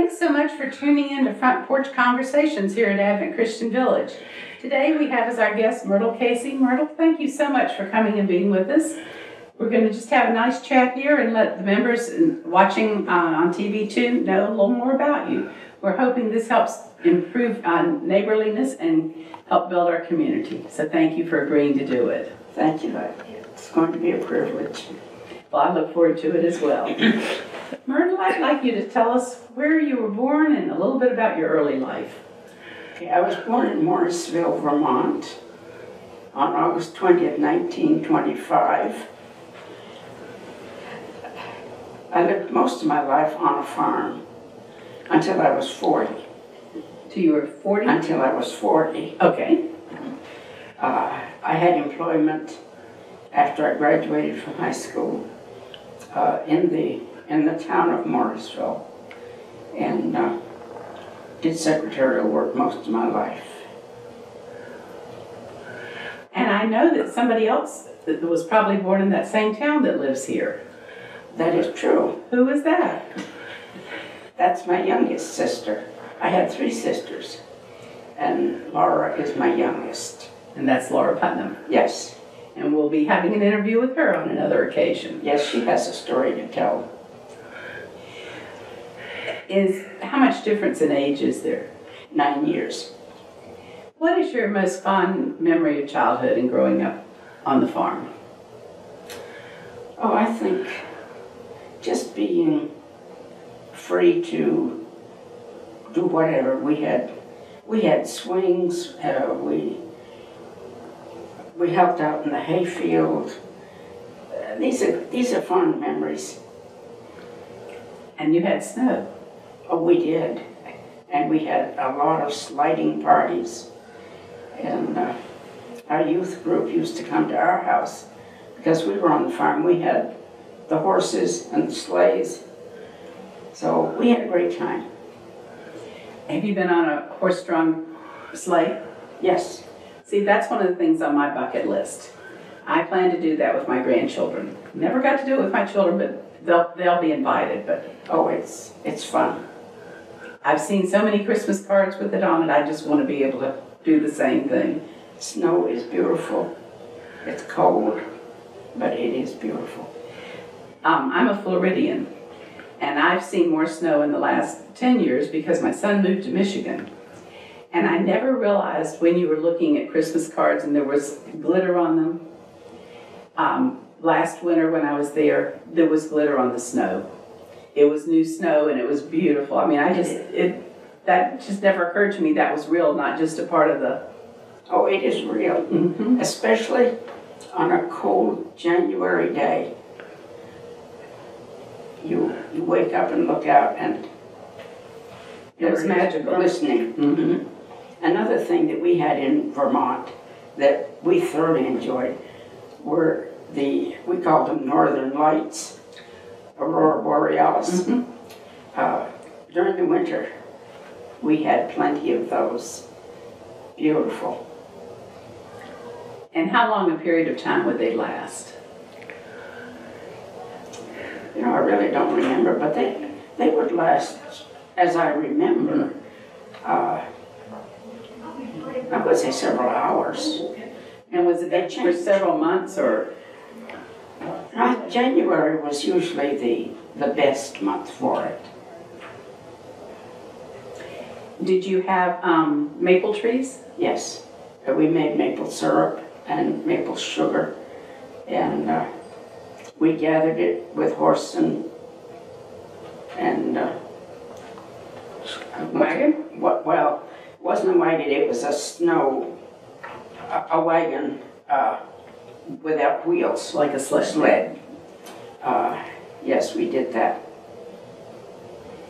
Thanks so much for tuning in to Front Porch Conversations here at Advent Christian Village. Today we have as our guest Myrtle Casey. Myrtle, thank you so much for coming and being with us. We're going to just have a nice chat here and let the members watching on TV too know a little more about you. We're hoping this helps improve neighborliness and help build our community. So thank you for agreeing to do it. Thank you. It's going to be a privilege. Well, I look forward to it as well. Myrtle, I'd like you to tell us where you were born and a little bit about your early life. Okay, I was born in Morrisville, Vermont on August 20th, 1925. I lived most of my life on a farm until I was 40. So you were 40? Until I was 40. Okay. I had employment after I graduated from high school in the town of Morrisville, and did secretarial work most of my life. And I know that somebody else that was probably born in that same town that lives here. That is true. Who is that? That's my youngest sister. I had 3 sisters, and Laura is my youngest. And that's Laura Putnam. Yes. And we'll be having an interview with her on another occasion. Yes, she has a story to tell. How much difference in age is there? 9 years. What is your most fond memory of childhood and growing up on the farm? Oh, I think just being free to do whatever. We had swings. We helped out in the hayfield. These are fond memories. And you had snow. Oh, we did. And we had a lot of sliding parties. And our youth group used to come to our house because we were on the farm. We had the horses and the sleighs. So we had a great time. Have you been on a horse-drawn sleigh? Yes. See, that's one of the things on my bucket list. I plan to do that with my grandchildren. Never got to do it with my children, but they'll be invited. But oh, it's fun. I've seen so many Christmas cards with it on it. I just want to be able to do the same thing. Snow is beautiful. It's cold, but it is beautiful. I'm a Floridian, and I've seen more snow in the last 10 years because my son moved to Michigan. And I never realized when you were looking at Christmas cards and there was glitter on them. Last winter when I was there was glitter on the snow. It was new snow and it was beautiful. I mean, that just never occurred to me that was real, not just a part of the... Oh, it is real. Mm-hmm. Especially on a cold January day. You wake up and look out and it was magical. Listening. Mm-hmm. Another thing that we had in Vermont that we thoroughly enjoyed were we called them Northern Lights, Aurora Borealis. Mm-hmm. During the winter, we had plenty of those. Beautiful. And how long a period of time would they last? You know, I really don't remember, but they would last, as I remember, I would say several hours. And was it for several months or? January was usually the best month for it. Did you have maple trees? Yes. We made maple syrup and maple sugar, and we gathered it with horse and wagon? Well, it wasn't a wagon, it was a wagon without wheels. Like a sled. Yes, we did that.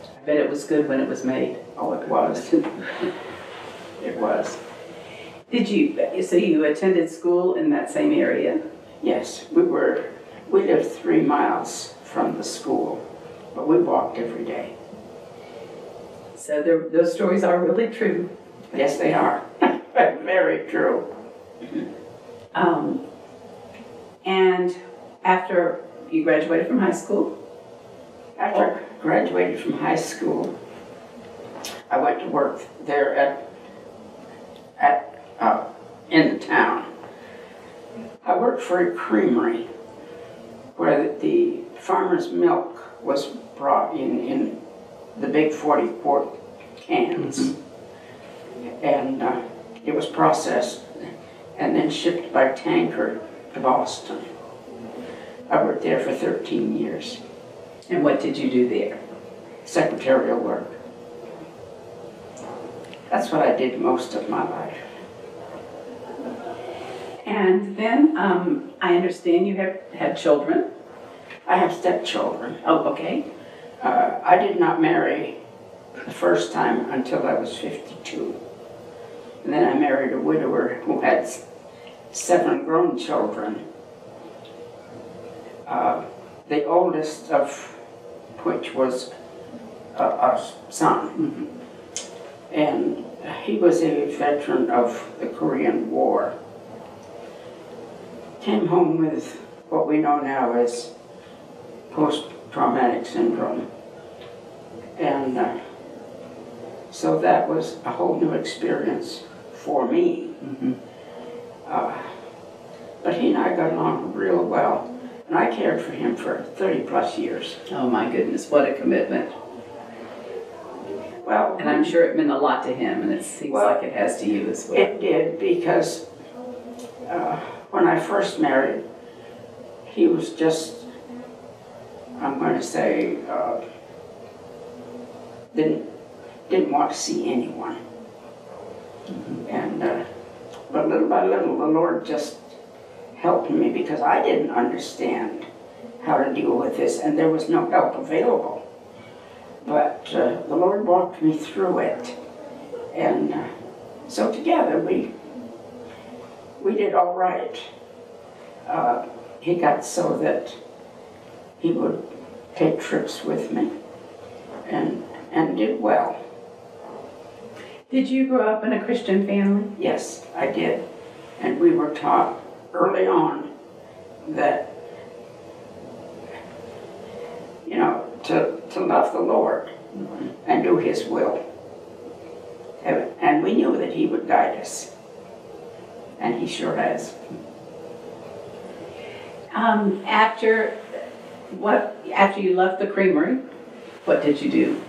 I bet it was good when it was made. Oh, it was. It was. So you attended school in that same area? Yes, we lived 3 miles from the school, but we walked every day. So those stories are really true. Yes, they are. Very true. And after you graduated from high school? After I graduated from high school, I went to work there in the town. I worked for a creamery where the farmer's milk was brought in the big 40-quart cans. And it was processed and then shipped by tanker to Boston. I worked there for 13 years. And what did you do there? Secretarial work. That's what I did most of my life. And then I understand you have children. I have stepchildren. Oh, okay. I did not marry the first time until I was 52. And then I married a widower who had 7 grown children. The oldest of which was a son. And he was a veteran of the Korean War. Came home with what we know now as post-traumatic syndrome. And so that was a whole new experience for me. But he and I got along real well. And I cared for him for 30 plus years. Oh my goodness, what a commitment. Well, and I'm sure it meant a lot to him, and it seems like it has to you as well. It did, because when I first married, he was just, I'm going to say, didn't want to see anyone. And but little by little, the Lord just helped me, because I didn't understand how to deal with this, and there was no help available. But the Lord walked me through it, and so together we did all right. He got so that he would take trips with me, and did well. Did you grow up in a Christian family? Yes, I did, and we were taught early on that, you know, to love the Lord and do His will. And we knew that He would guide us. And He sure has. After you left the creamery, what did you do?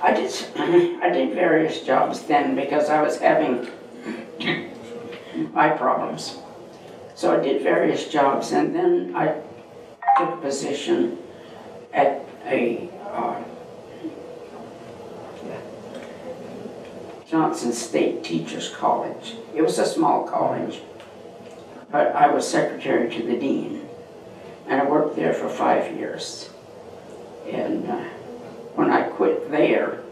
I did various jobs then, because I was having eye problems. So I did various jobs, and then I took a position at a Johnson State Teachers College. It was a small college, but I was secretary to the dean, and I worked there for 5 years. And when I quit there,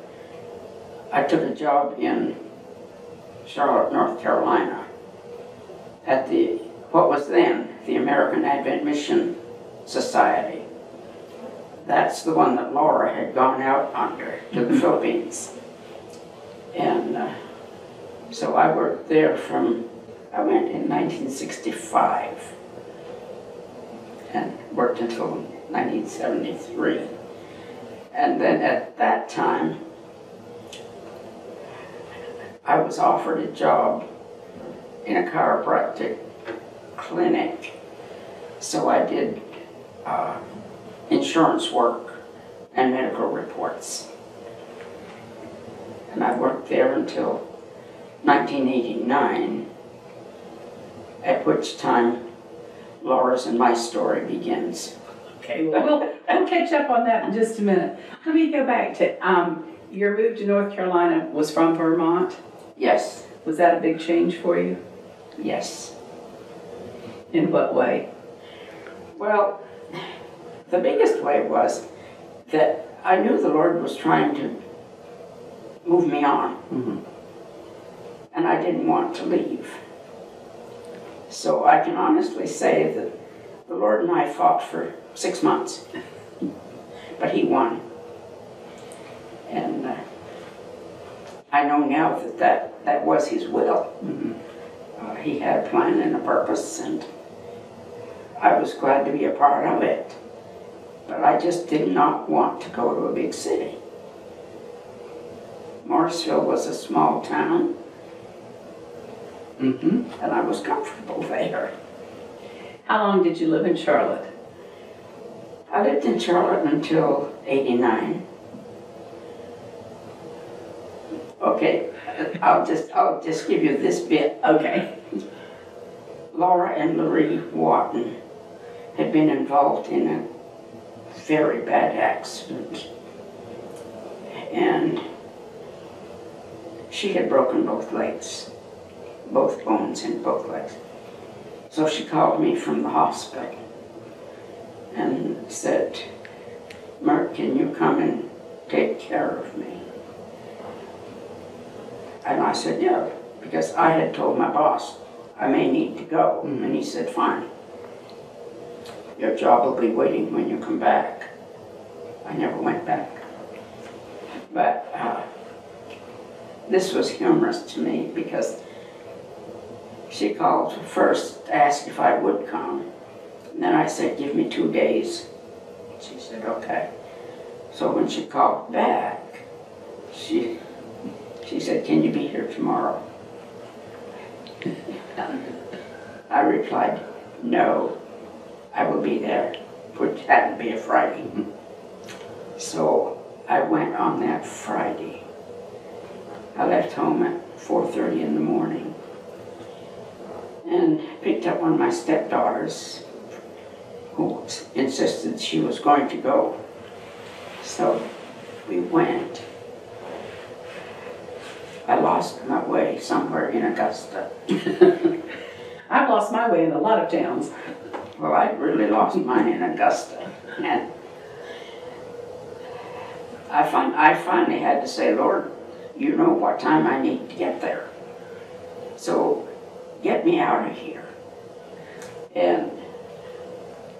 I took a job in Charlotte, North Carolina, at what was then the American Advent Mission Society. That's the one that Laura had gone out under to the Philippines. And so I worked there I went in 1965 and worked until 1973. And then at that time, I was offered a job in a chiropractic clinic. So I did insurance work and medical reports. And I worked there until 1989, at which time Laura's and my story begins. Okay, well, we'll catch up on that in just a minute. Let me go back to your move to North Carolina was from Vermont? Yes. Was that a big change for you? Yes. In what way? Well, the biggest way was that I knew the Lord was trying to move me on. And I didn't want to leave. So I can honestly say that the Lord and I fought for 6 months, but He won. And I know now that was His will. He had a plan and a purpose, and I was glad to be a part of it. But I just did not want to go to a big city. Morrisville was a small town, Mm-hmm. and I was comfortable there. How long did you live in Charlotte? I lived in Charlotte until '89. Okay, I'll just give you this bit. Okay. Laura and Larry Watton had been involved in a very bad accident, and she had broken both legs, both bones in both legs. So she called me from the hospital and said, "Myrt, can you come and take care of me?" And I said, "Yeah," because I had told my boss I may need to go. Mm-hmm. And he said, "Fine. Your job will be waiting when you come back." I never went back. But this was humorous to me because she called first to ask if I would come. And then I said, "Give me 2 days." She said, "Okay." So when she called back, she said, "Can you be here tomorrow?" I replied, "No, I will be there," which happened to be a Friday. So I went on that Friday. I left home at 4:30 in the morning and picked up one of my stepdaughters who insisted she was going to go. So we went. I lost my way somewhere in Augusta. I've lost my way in a lot of towns. Well, I really lost mine in Augusta. And I finally had to say, "Lord, you know what time I need to get there. So get me out of here." And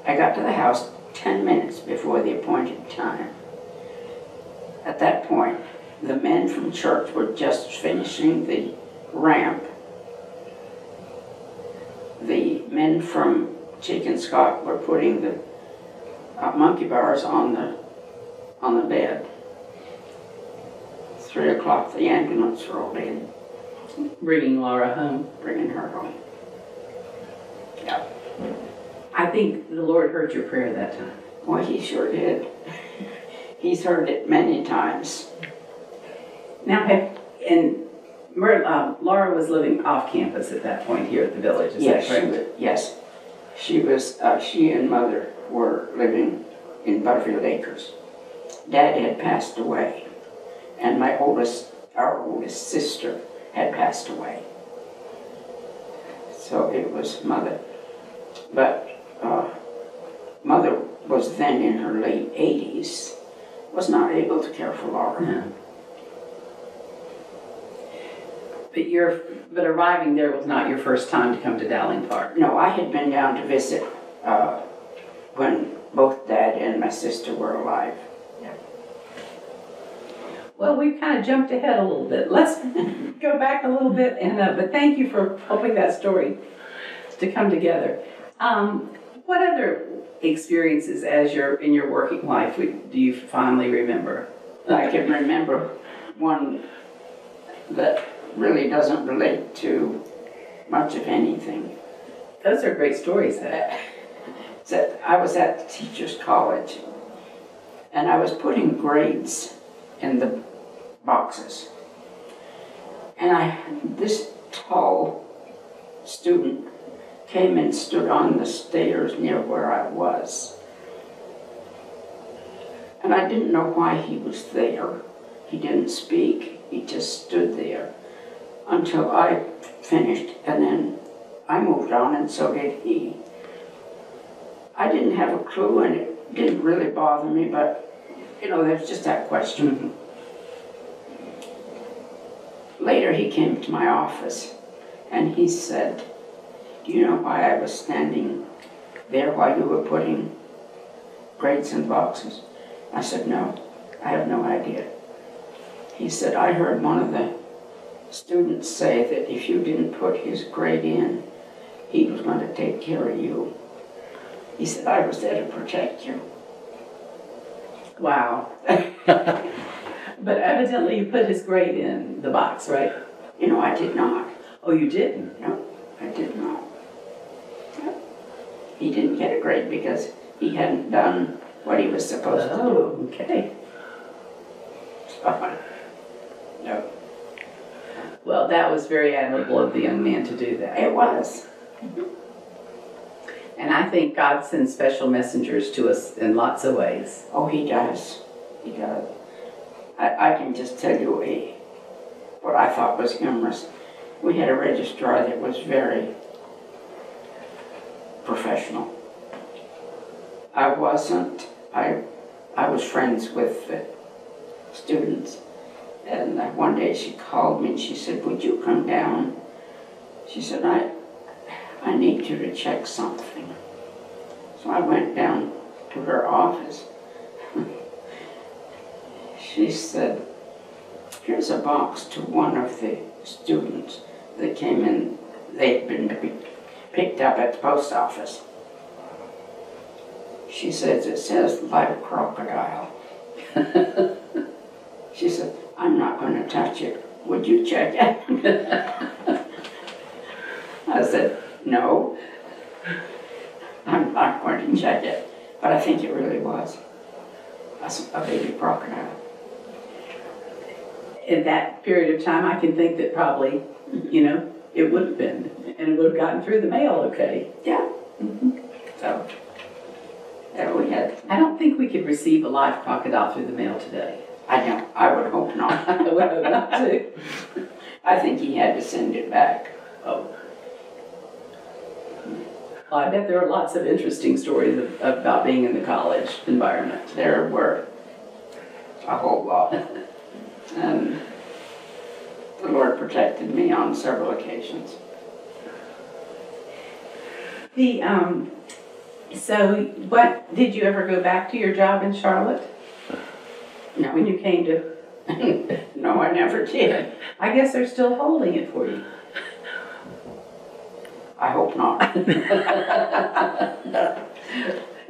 I got to the house 10 minutes before the appointed time. At that point, the men from church were just finishing the ramp. The men from Chicken Scott were putting the monkey bars on the bed. 3 o'clock, the ambulance rolled in, Bringing Laura home. bringing her home. Yeah. I think the Lord heard your prayer that time. Well, he sure did. He's heard it many times. Now, Laura was living off campus at that point here at the village, is Yes, that correct? yes. She and Mother were living in Butterfield Acres. Dad had passed away, and our oldest sister had passed away. So it was Mother. But Mother was then in her late 80s, was not able to care for Laura. No. But arriving there was not your first time to come to Dowling Park. No, I had been down to visit when both Dad and my sister were alive. Well, we've kind of jumped ahead a little bit. Let's go back a little bit, but thank you for helping that story to come together. What other experiences in your working life do you fondly remember? I can remember one that really doesn't relate to much of anything. Those are great stories. I was at the Teachers College, and I was putting grades in the boxes. And this tall student came and stood on the stairs near where I was. And I didn't know why he was there. He didn't speak. He just stood there until I finished, and then I moved on, and so did he. I didn't have a clue, and it didn't really bother me, but, there's just that question. Later, he came to my office, and he said, "Do you know why I was standing there while you were putting grades in boxes?" I said, "No, I have no idea." He said, "I heard one of the students say that if you didn't put his grade in, he was going to take care of you." He said, "I was there to protect you." Wow. But evidently you put his grade in the box, right? You know, I did not. Oh, you didn't? No, I did not. No. He didn't get a grade because he hadn't done what he was supposed to do. Oh, okay. So, no. Well, that was very admirable of the young man to do that. It was. And I think God sends special messengers to us in lots of ways. Oh, he does. He does. I can just tell you what I thought was humorous. We had a registrar that was very professional. I wasn't. I was friends with the students. And one day she called me and she said, would you come down? She said, I need you to check something. So I went down to her office. She said, here's a box to one of the students that came in. They'd been picked up at the post office. She says, it says live crocodile. She said, I'm not going to touch it. Would you check it? I said, no, I'm not going to check it. But I think it really was a baby crocodile. In that period of time, I can think that probably, it would have been. And it would have gotten through the mail okay. Yeah. Mm-hmm. So, yeah, we had. I don't think we could receive a live crocodile through the mail today. I don't. I would hope not. I would hope not too. I think he had to send it back. Oh. Well, I bet there are lots of interesting stories about being in the college environment. There were a whole lot. And the Lord protected me on several occasions. So what, did you ever go back to your job in Charlotte? No. When you came to? No, I never did. I guess they're still holding it for you. I hope not.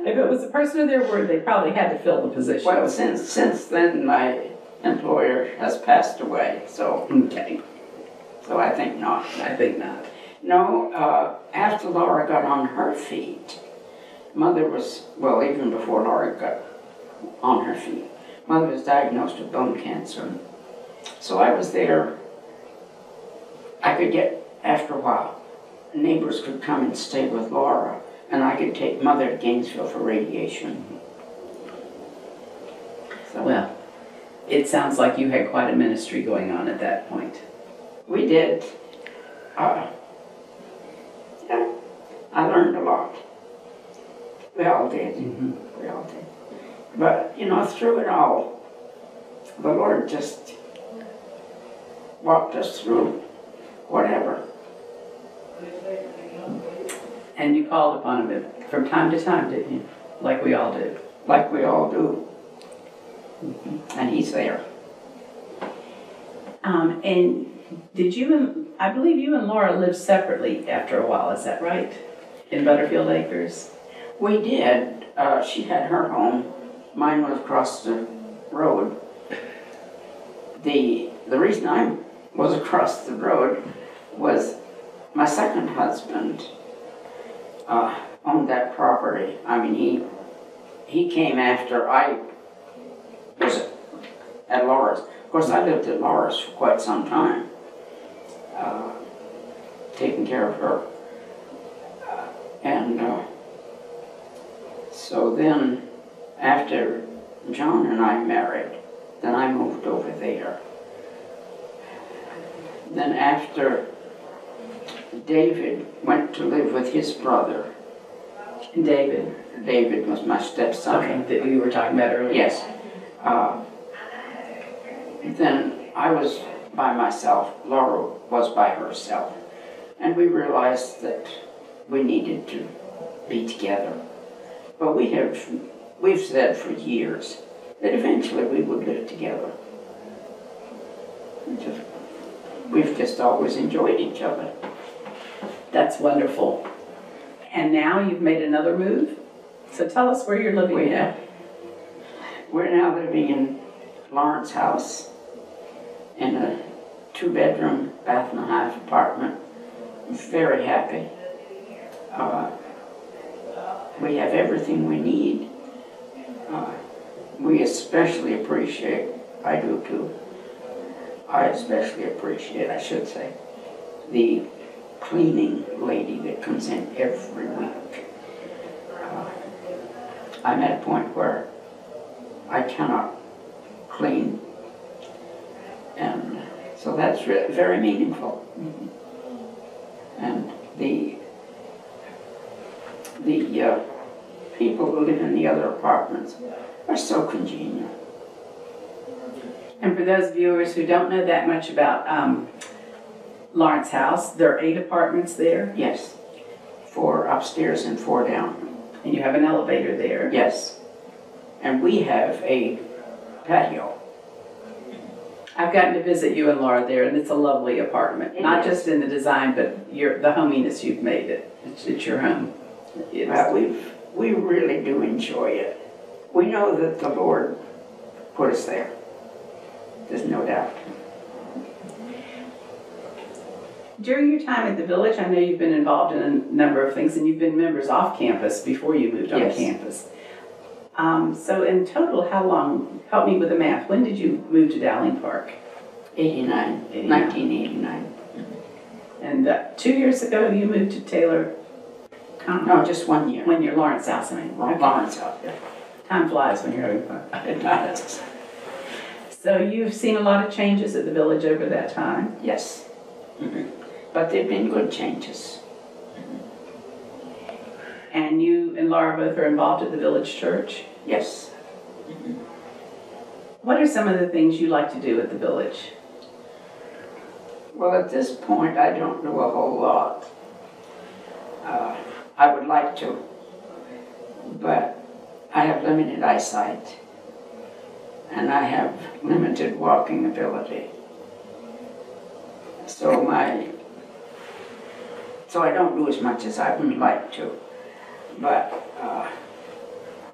If it was a person of their word, they probably had to fill the position. Well, since then, my employer has passed away, so. Okay. So I think not. I think not. No, after Laura got on her feet, Mother was, well, even before Laura got on her feet, Mother was diagnosed with bone cancer. So I was there. I could get, after a while, neighbors could come and stay with Laura, and I could take Mother to Gainesville for radiation. So, well, it sounds like you had quite a ministry going on at that point. We did. Yeah, I learned a lot. We all did. Mm-hmm. We all did. But, through it all, the Lord just walked us through whatever. And you called upon him from time to time, didn't you? Like we all do. Like we all do. Mm-hmm. And he's there. And did you I believe you and Laura lived separately after a while, is that right? In Butterfield Acres? We did. She had her home. Mine was across the road. The reason I was across the road was my second husband owned that property. I mean, he came after I was at Laura's. Of course, I lived at Laura's for quite some time, taking care of her. So then, after John and I married, then I moved over there. Then after David went to live with his brother. David was my stepson. Okay, that we were talking about earlier. Yes. Then I was by myself. Laura was by herself. And we realized that we needed to be together. But we've said for years that eventually we would live together. We've just always enjoyed each other. That's wonderful. And now you've made another move? So tell us where you're living now. We're now living in Lawrence house in a 2-bedroom, bath and a half apartment. Very happy. We have everything we need. We especially appreciate, I do too, I especially appreciate, I should say, the cleaning lady that comes in every week. I'm at a point where I cannot clean, and so that's very meaningful. And the people who live in the other apartments are so congenial. And for those viewers who don't know that much about Lawrence House, there are 8 apartments there? Yes, 4 upstairs and 4 down. And you have an elevator there? Yes, and we have a patio. I've gotten to visit you and Laura there, and it's a lovely apartment. Not just in the design, but the hominess you've made it. It's your home. Well, we really do enjoy it. We know that the Lord put us there. There's no doubt. During your time at the village, I know you've been involved in a number of things, and you've been members off campus before you moved on campus. So in total, how long, help me with the math, when did you move to Dowling Park? 1989. And 2 years ago, you moved to Taylor? No, just 1 year. 1 year, Lawrence House, I mean. Lawrence House, yeah. Time flies when you're having fun. It does. So you've seen a lot of changes at the village over that time? Yes. But they've been good changes. And you and Laura both are involved at the village church? Yes. What are some of the things you like to do at the village? Well, at this point, I don't know a whole lot. I would like to, but I have limited eyesight, and I have limited walking ability. So I don't do as much as I would like to. But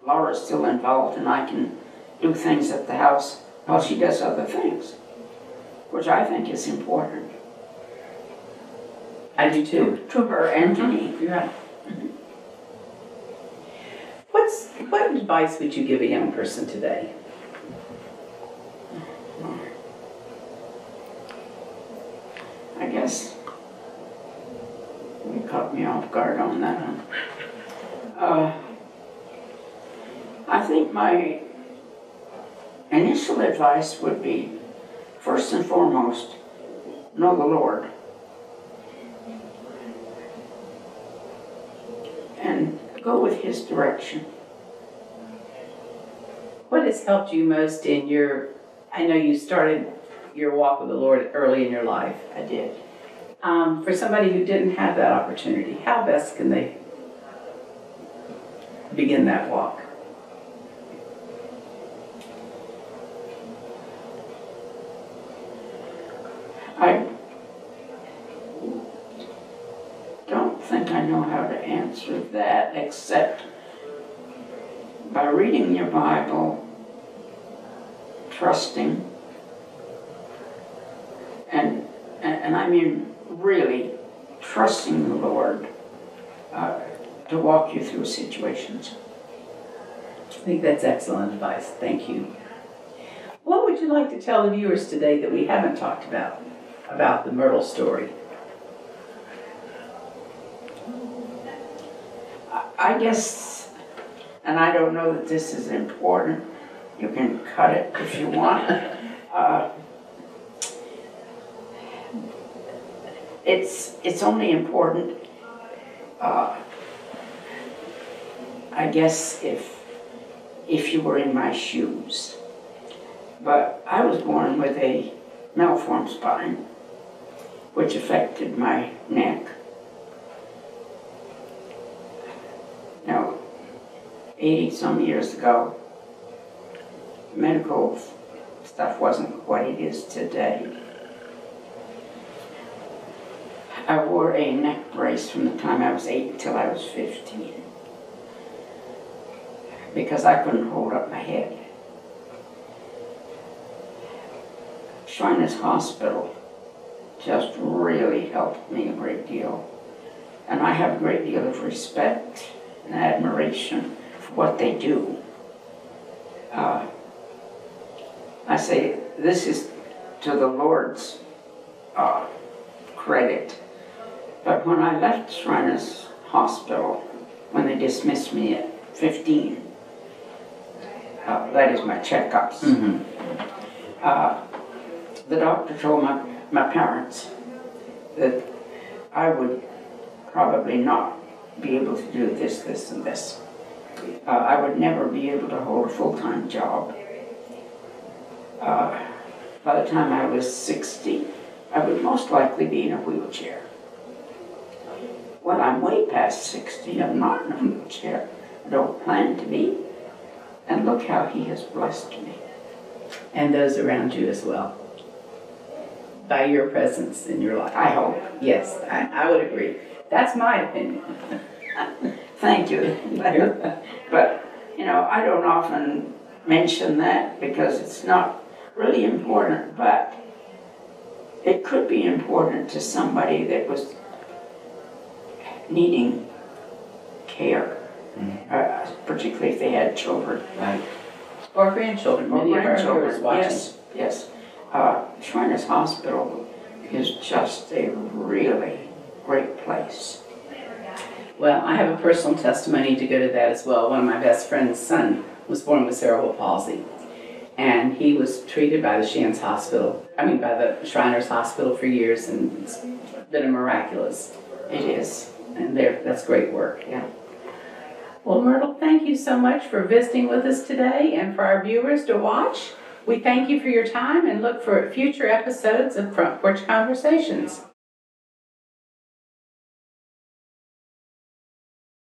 Laura's still involved, and I can do things at the house while she does other things, which I think is important. I do too. To her and to me. You're right. What advice would you give a young person today? I guess you caught me off guard on that one. I think my initial advice would be, first and foremost, know the Lord. And go with His direction. What has helped you most in I know you started your walk with the Lord early in your life. I did. For somebody who didn't have that opportunity, how best can they begin that walk? I don't think I know how to answer that except by reading your Bible, trusting, and I mean really trusting the Lord to walk you through situations. I think that's excellent advice. Thank you. What would you like to tell the viewers today that we haven't talked about the Myrtle story? I guess, and I don't know that this is important, you can cut it if you want. It's only important, I guess, if you were in my shoes. But I was born with a malformed spine, which affected my neck. Now, 80-some years ago, medical stuff wasn't what it is today. I wore a neck brace from the time I was 8 till I was 15 because I couldn't hold up my head. Shriners Hospital just really helped me a great deal. And I have a great deal of respect and admiration for what they do. I say this is to the Lord's credit. But when I left Shriners Hospital, when they dismissed me at 15, that is my checkups, the doctor told my parents that I would probably not be able to do this, this, and this. I would never be able to hold a full-time job. By the time I was 60, I would most likely be in a wheelchair. Well, I'm way past 60. I'm not in a wheelchair. I don't plan to be. And look how he has blessed me. And those around you as well. By your presence in your life. I hope. Yes, I would agree. That's my opinion. Thank you. But, you know, I don't often mention that because it's not really important, but it could be important to somebody that was needing care, particularly if they had children. Right. Or grandchildren. Many of our viewers watching. Yes, yes. Shriners Hospital is just a really great place. Well, I have a personal testimony to go to that as well. One of my best friend's son was born with cerebral palsy. And he was treated by the by the Shriners Hospital for years, and it's been a miraculous. It is. And that's great work. Yeah. Well, Myrtle, thank you so much for visiting with us today, and for our viewers to watch. We thank you for your time and look for future episodes of Front Porch Conversations.